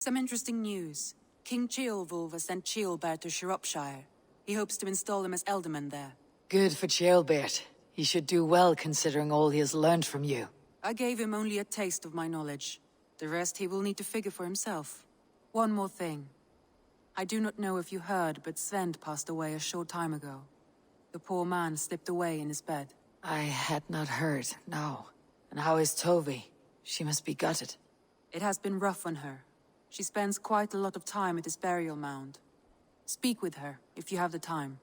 Some interesting news. King Ceolwulf has sent Ceolbert to Shropshire. He hopes to install him as Elderman there. Good for Ceolbert. He should do well considering all he has learned from you. I gave him only a taste of my knowledge. The rest he will need to figure for himself. One more thing. I do not know if you heard, but Sven passed away a short time ago. The poor man slipped away in his bed. I had not heard, no. And how is Tovi? She must be gutted. It has been rough on her. She spends quite a lot of time at his burial mound. Speak with her, if you have the time.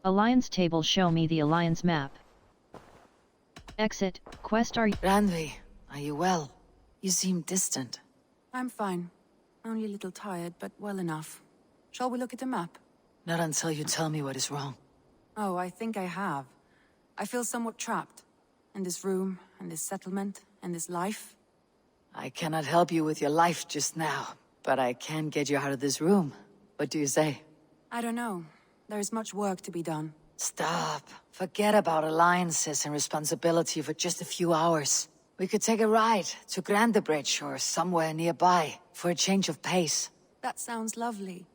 Alliance table. Show me the Alliance map. Exit. Quest. Are you... Randvi, are you well? You seem distant. I'm fine. Only a little tired, but well enough. Shall we look at the map? Not until you tell me what is wrong. Oh, I think I have. I feel somewhat trapped. In this room, and this settlement, and this life. I cannot help you with your life just now, but I can get you out of this room. What do you say? I don't know. There is much work to be done. Stop. Forget about alliances and responsibility for just a few hours. We could take a ride to Grandebridge or somewhere nearby for a change of pace. That sounds lovely.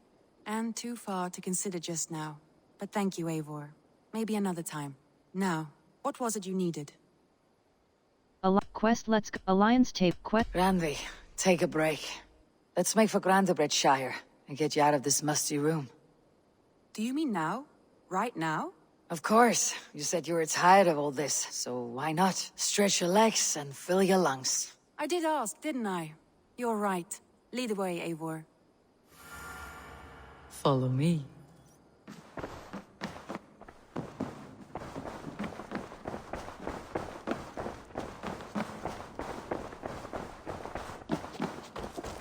And too far to consider just now. But thank you, Eivor. Maybe another time. Now, what was it you needed? Quest. Let's go. Alliance tape. Quest. Randvi, take a break. Let's make for Grandebridgeshire and get you out of this musty room. Do you mean now? Right now? Of course. You said you were tired of all this, so why not? Stretch your legs and fill your lungs. I did ask, didn't I? You're right. Lead the way, Eivor. Follow me.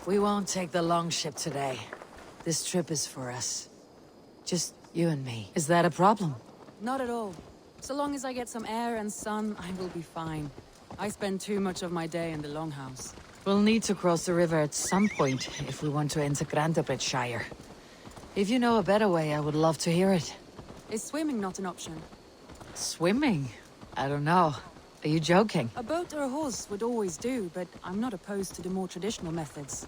We won't take the long ship today. This trip is for us. Just you and me. Is that a problem? Not at all. So long as I get some air and sun, I will be fine. I spend too much of my day in the Longhouse. We'll need to cross the river at some point if we want to enter Grandebridgeshire. If you know a better way, I would love to hear it. Is swimming not an option? Swimming? I don't know. Are you joking? A boat or a horse would always do, but I'm not opposed to the more traditional methods.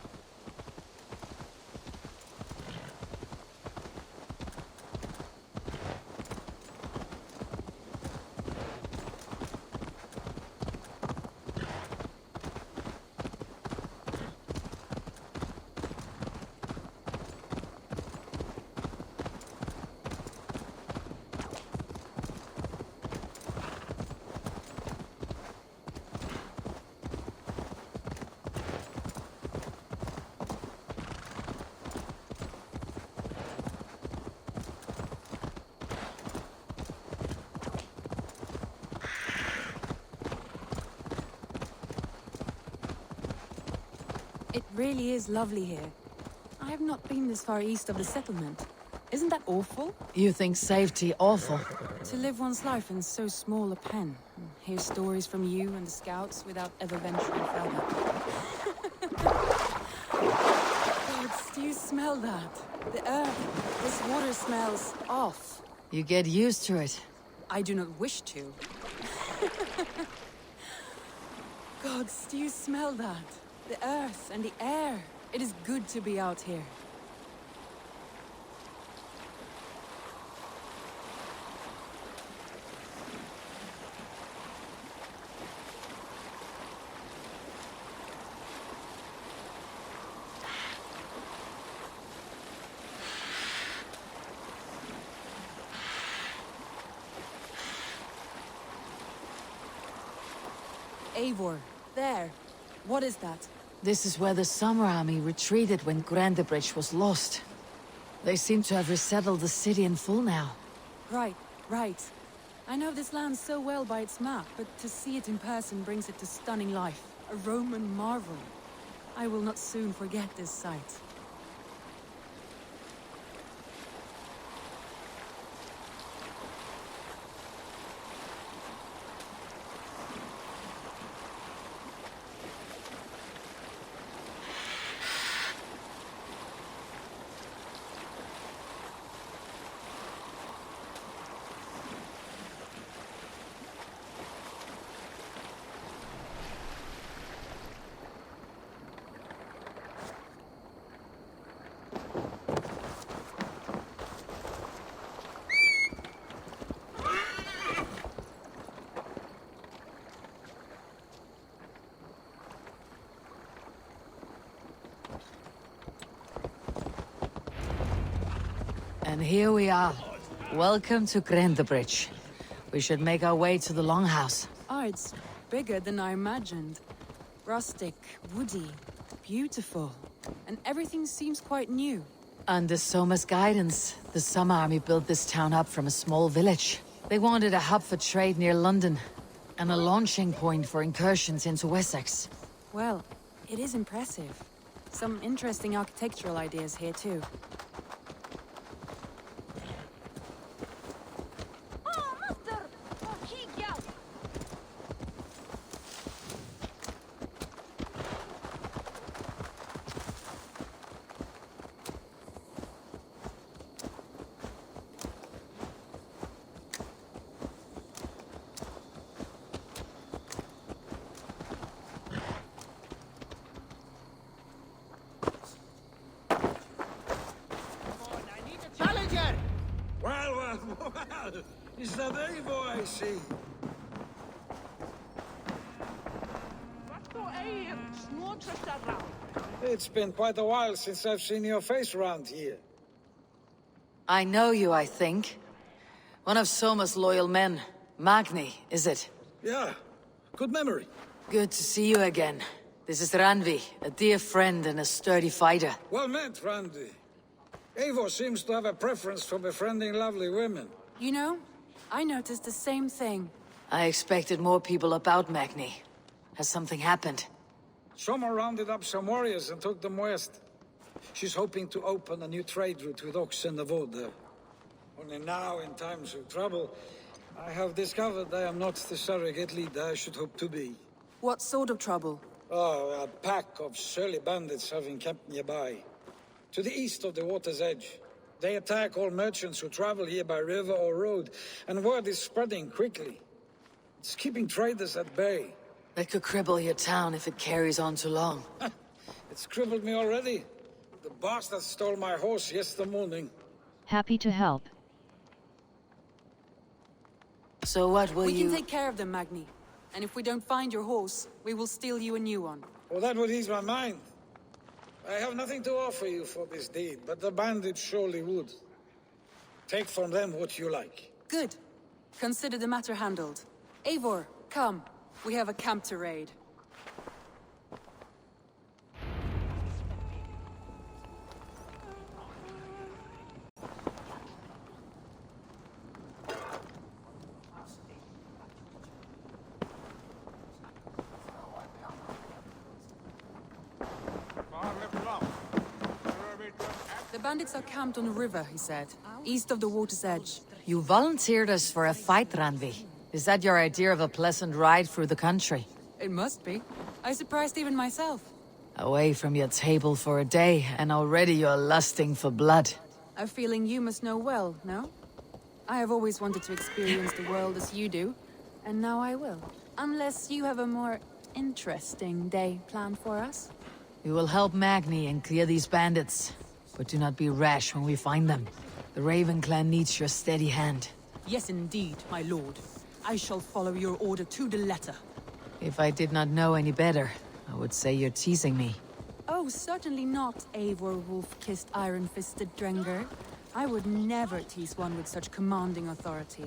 It really is lovely here. I have not been this far east of the settlement. Isn't that awful? You think safety awful? To live one's life in so small a pen, and hear stories from you and the scouts without ever venturing further. Gods, do you smell that? The earth, this water smells off. You get used to it. I do not wish to. Gods, do you smell that? The earth and the air. It is good to be out here. Eivor, there. What is that? This is where the Summer Army retreated when Grandebridge was lost. They seem to have resettled the city in full now. Right, right. I know this land so well by its map, but to see it in person brings it to stunning life. A Roman marvel. I will not soon forget this sight. And here we are. Welcome to Grendabridge. We should make our way to the Longhouse. Oh, it's bigger than I imagined. Rustic, woody, beautiful. And everything seems quite new. Under Soma's guidance, the Summer Army built this town up from a small village. They wanted a hub for trade near London, and a launching point for incursions into Wessex. Well, it is impressive. Some interesting architectural ideas here, too. Well, is that Eivor I see? It's been quite a while since I've seen your face around here. I know you, I think. One of Soma's loyal men. Magni, is it? Yeah, good memory. Good to see you again. This is Randvi, a dear friend and a sturdy fighter. Well met, Randy. Eivor seems to have a preference for befriending lovely women. You know, I noticed the same thing. I expected more people about Magni. Has something happened? Someone rounded up some warriors and took them west. She's hoping to open a new trade route with Ox and the Wood there. Only now, in times of trouble, I have discovered I am not the surrogate leader I should hope to be. What sort of trouble? Oh, a pack of surly bandits have encamped nearby. To the east of the water's edge. They attack all merchants who travel here by river or road, and word is spreading quickly. It's keeping traders at bay. That could cripple your town if it carries on too long. It's crippled me already. The bastard stole my horse yesterday morning. Happy to help. So what will We you... can take care of them, Magni. And if we don't find your horse, we will steal you a new one. Well, that would ease my mind. I have nothing to offer you for this deed, but the bandits surely would. Take from them what you like. Good. Consider the matter handled. Eivor, come. We have a camp to raid. The bandits are camped on a river, he said, east of the water's edge. You volunteered us for a fight, Randvi. Is that your idea of a pleasant ride through the country? It must be. I surprised even myself. Away from your table for a day, and already you're lusting for blood. A feeling you must know well, no? I have always wanted to experience the world as you do, and now I will. Unless you have a more interesting day planned for us. We will help Magni and clear these bandits. But do not be rash when we find them. The Raven clan needs your steady hand. Yes, indeed, my lord. I shall follow your order to the letter. If I did not know any better, I would say you're teasing me. Oh, certainly not, Eivor wolf-kissed iron-fisted Drenger. I would never tease one with such commanding authority.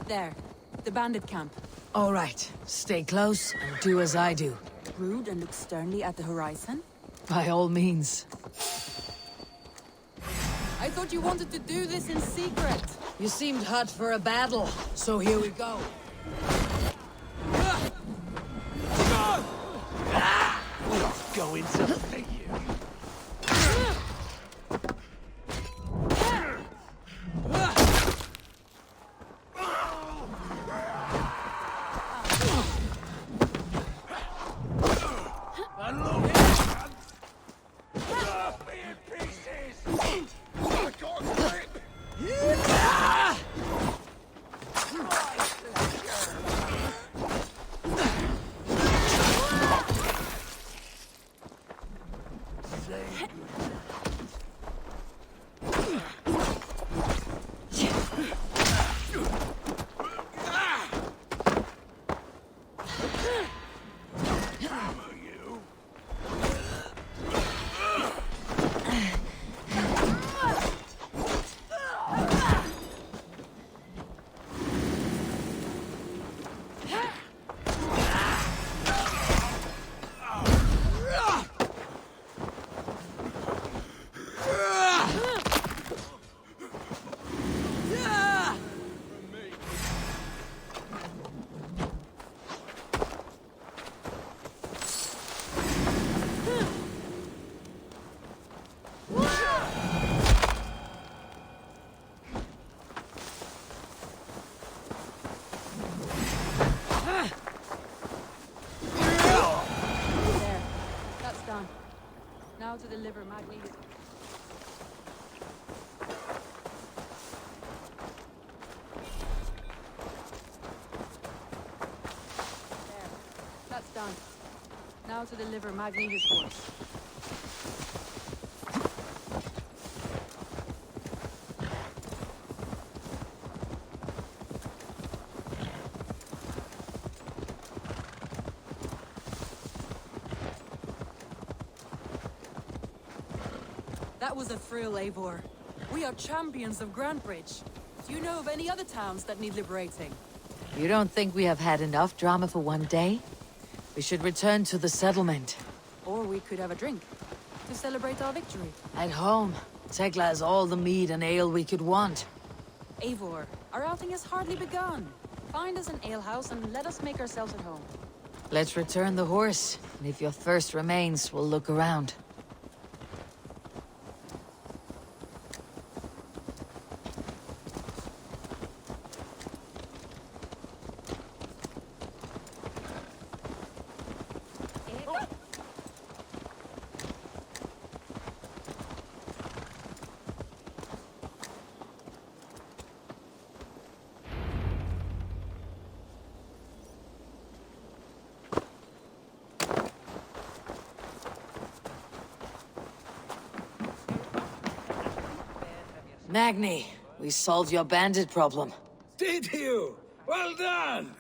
There, the bandit camp. All right, stay close and do as I do. Rude and look sternly at the horizon? By all means. I thought you wanted to do this in secret. You seemed hot for a battle, so here we go. Going to pay you. There. That's done. Now to deliver Magni's... There. That's done. Now to deliver Magni's horse. That was a thrill, Eivor. We are champions of Grantebridge. Do you know of any other towns that need liberating? You don't think we have had enough drama for one day? We should return to the settlement. Or we could have a drink to celebrate our victory. At home, Tekla has all the mead and ale we could want. Eivor, our outing has hardly begun. Find us an alehouse and let us make ourselves at home. Let's return the horse, and if your thirst remains, we'll look around. Magni, we solved your bandit problem. Did you? Well done!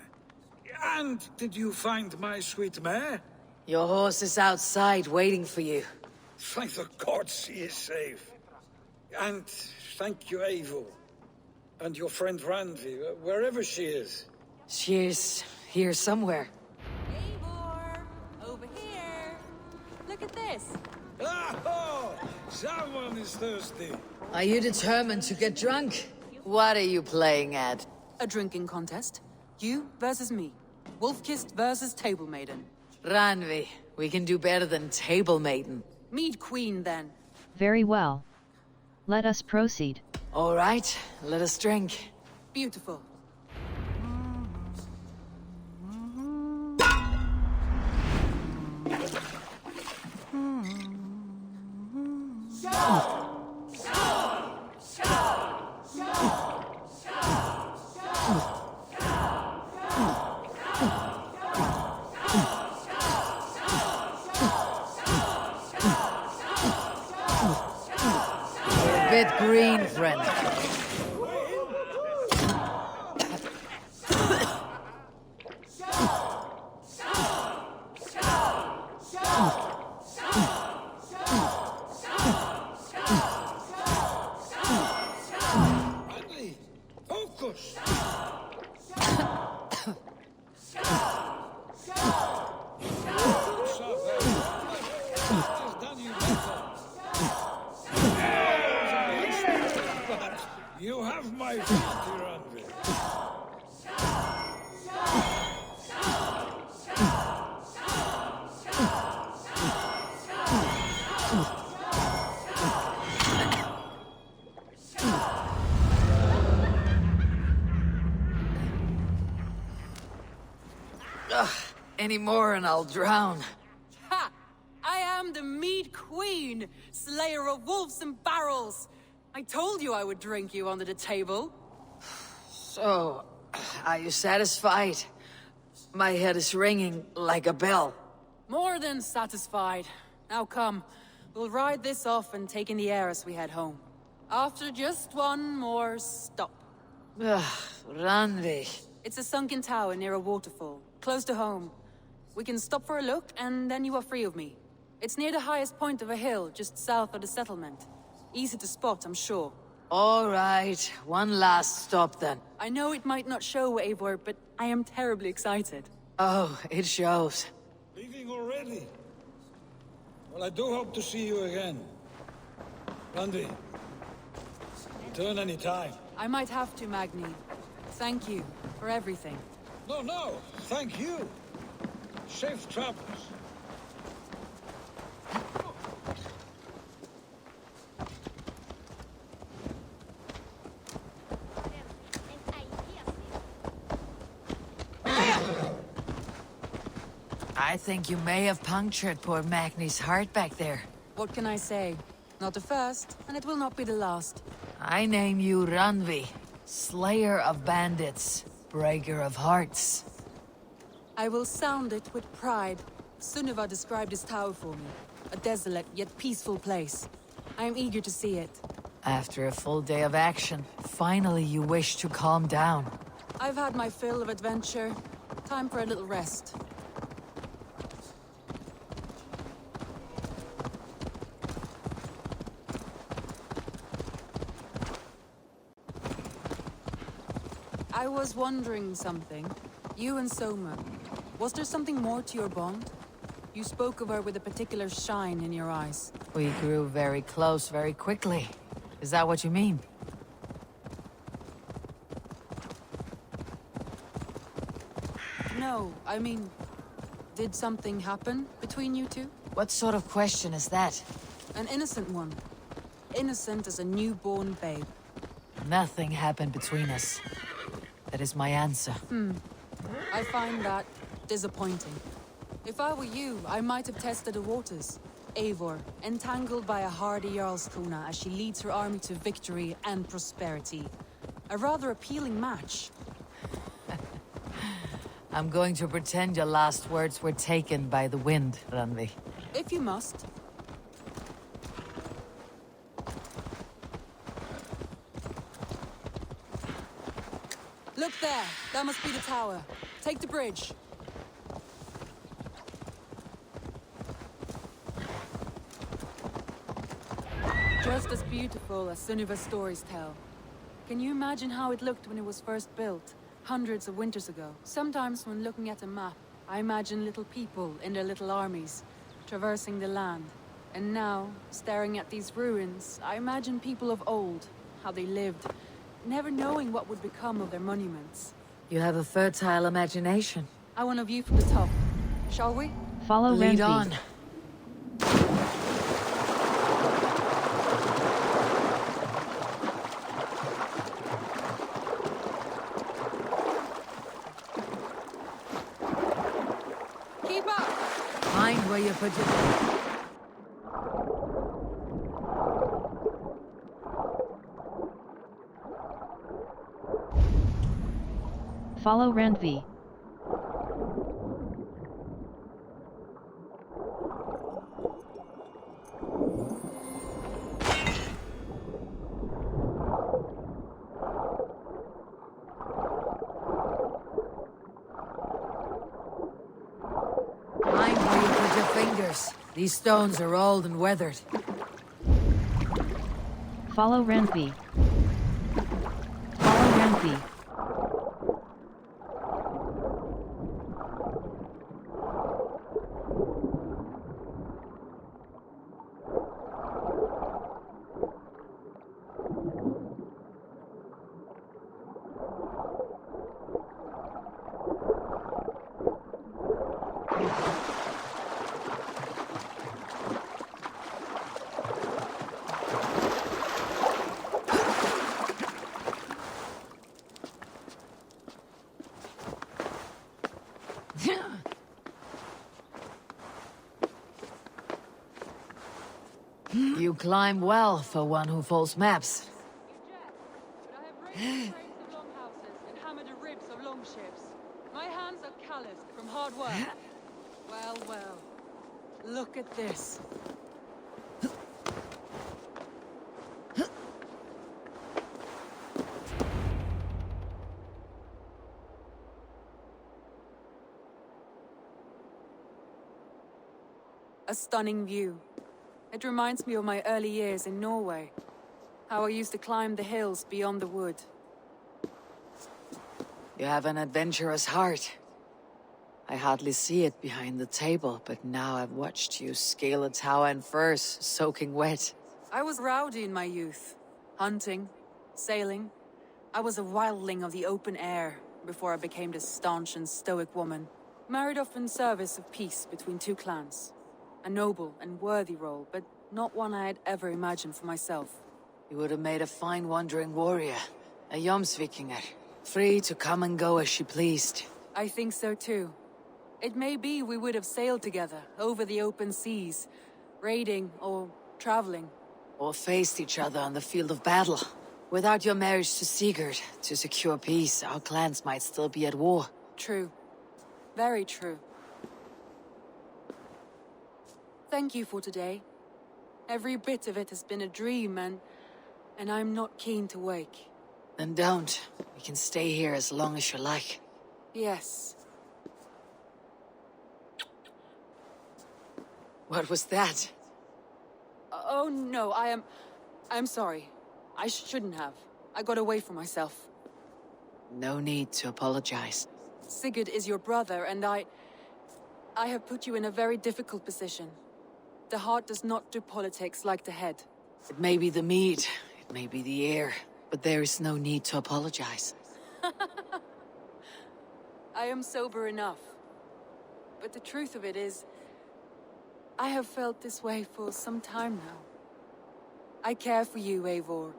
And did you find my sweet mare? Your horse is outside waiting for you. Thank the gods she is safe. And thank you, Eivor. And your friend Randi, wherever she is. She's here somewhere. Eivor, over here. Look at this. Oh, someone is thirsty. Are you determined to get drunk? What are you playing at? A drinking contest. You versus me. Wolf-kissed versus Table Maiden. Ranvi, we can do better than Table Maiden. Mead Queen, then. Very well. Let us proceed. All right, let us drink. Beautiful. A bit green, friend. Andy, focus! You have my feet, Randi. Any more and I'll drown. Ha! I am the Mead Queen, slayer of wolves and barrels. I told you I would drink you under the table. So, are you satisfied? My head is ringing like a bell. More than satisfied. Now come, we'll ride this off and take in the air as we head home. After just one more stop. Ranvi. It's a sunken tower near a waterfall. Close to home. We can stop for a look, and then you are free of me. It's near the highest point of a hill, just south of the settlement. Easy to spot, I'm sure. All right, one last stop then. I know it might not show, Eivor, but I am terribly excited. Oh, it shows. Leaving already? Well, I do hope to see you again. Randy, return any time. I might have to, Magni. Thank you for everything. No, thank you. Safe travels. I think you may have punctured poor Magni's heart back there. What can I say? Not the first, and it will not be the last. I name you Randvi, Slayer of Bandits, Breaker of Hearts. I will sound it with pride. Sunniva described this tower for me. A desolate yet peaceful place. I am eager to see it. After a full day of action, finally you wish to calm down. I've had my fill of adventure. Time for a little rest. I was wondering something. You and Soma. Was there something more to your bond? You spoke of her with a particular shine in your eyes. We grew very close very quickly. Is that what you mean? No, I mean... Did something happen between you two? What sort of question is that? An innocent one. Innocent as a newborn babe. Nothing happened between us. That is my answer. I find that disappointing. If I were you, I might have tested the waters. Eivor, entangled by a hardy Jarlskona as she leads her army to victory and prosperity. A rather appealing match. I'm going to pretend your last words were taken by the wind, Ranvi. If you must. Look there! That must be the tower. Take the bridge. Just as beautiful as Sunniva's stories tell. Can you imagine how it looked when it was first built, hundreds of winters ago? Sometimes when looking at a map, I imagine little people in their little armies, traversing the land. And now, staring at these ruins, I imagine people of old, how they lived, never knowing what would become of their monuments. You have a fertile imagination. I want a view from the top. Shall we? Follow Lead Randvi. on. Keep up! Mind where you put your... Follow Randvi. Mind where you put your fingers. These stones are old and weathered. Follow Randvi. Follow Randvi. You climb well for one who folds maps. But I have raised the frames of longhouses and hammered the ribs of longships. My hands are calloused from hard work. Well, well. Look at this. A stunning view. It reminds me of my early years in Norway. How I used to climb the hills beyond the wood. You have an adventurous heart. I hardly see it behind the table, but now I've watched you scale a tower in furs, soaking wet. I was rowdy in my youth. Hunting, sailing. I was a wildling of the open air before I became this staunch and stoic woman. Married off in service of peace between two clans. A noble and worthy role, but not one I had ever imagined for myself. You would have made a fine wandering warrior, a Jomsvikinger, free to come and go as she pleased. I think so too. It may be we would have sailed together, over the open seas, raiding or traveling. Or faced each other on the field of battle. Without your marriage to Sigurd, to secure peace, our clans might still be at war. True. Very true. Thank you for today. Every bit of it has been a dream, and I'm not keen to wake. Then don't. We can stay here as long as you like. Yes. What was that? Oh no, I'm sorry. I shouldn't have. I got away from myself. No need to apologize. Sigurd is your brother, and I have put you in a very difficult position. The heart does not do politics like the head. It may be the meat, it may be the air, but there is no need to apologize. I am sober enough. But the truth of it is, I have felt this way for some time now. I care for you, Eivor.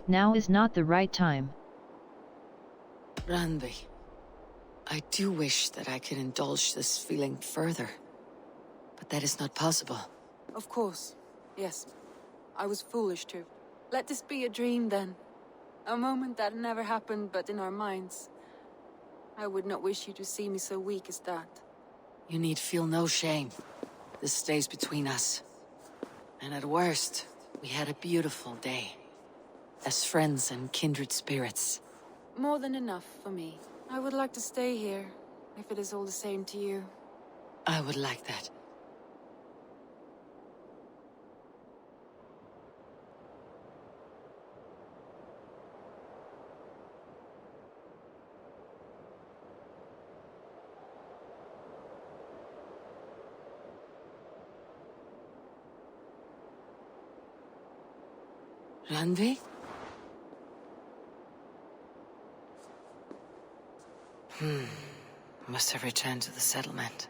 Now is not the right time. Randvi, I do wish that I could indulge this feeling further. But that is not possible. Of course. Yes. I was foolish to. Let this be a dream, then. A moment that never happened but in our minds. I would not wish you to see me so weak as that. You need feel no shame. This stays between us. And at worst, we had a beautiful day. As friends and kindred spirits. More than enough for me. I would like to stay here, if it is all the same to you. I would like that. Randvi? Must have returned to the settlement.